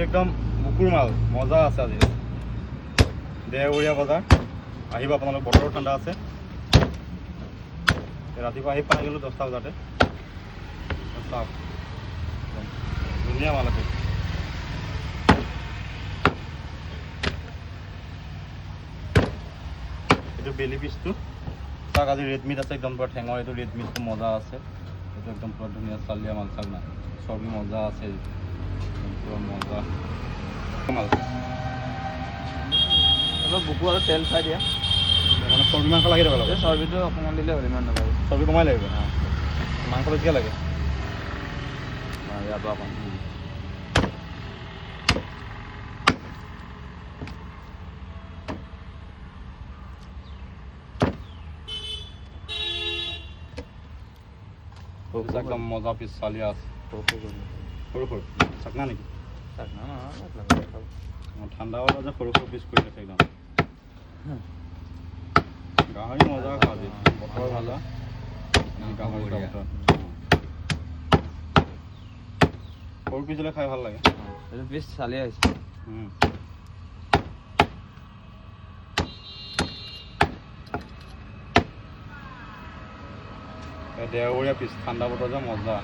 এইটো একদম বুকুৰ মাল মজা আছে আজি দেওবৰীয়া বজাৰ আহিব আপোনালোক বতৰো ঠাণ্ডা আছে ৰাতিপুৱা আহি পাই গ'লোঁ 10টা বজাতে চাওক ধুনীয়া মাল আছে এইটো বেলি পিচটো চাওক আজি ৰেড মিট আছে একদম পুৰা ঠেঙৰ এইটো ৰেড মিটটো মজা আছে এইটো একদম পুৰা ধুনীয়া চালিয়া মাল চাওক না চৰ্বি মজা আছে পুৰা মজা মাল অলপ বুকু আৰু তেল খাই দিয়া মানে চৰ্বি মাংস লাগি দিব লাগে চৰ্বিটো অকণমান দিলে হ'ল ইমান নালাগে চৰ্বি কমাই লাগিব মাংস বেছিকৈ লাগে ইয়াৰ পৰা অকণ একদম মজা পিচ চালিয়া আছে সৰু সৰু চাকনা নেকি ঠাণ্ডা বতৰ যে সৰু সৰু পিচ কৰি আছে একদম গাহৰি মজা খোৱা আজি বতৰ ভাজা গাহৰি বতৰ সৰু পিচ হ'লে খাই ভাল লাগে এইটো পিচ চালিয়া হৈছে দেওবৰীয়া পিচ ঠাণ্ডা বতৰ যে মজা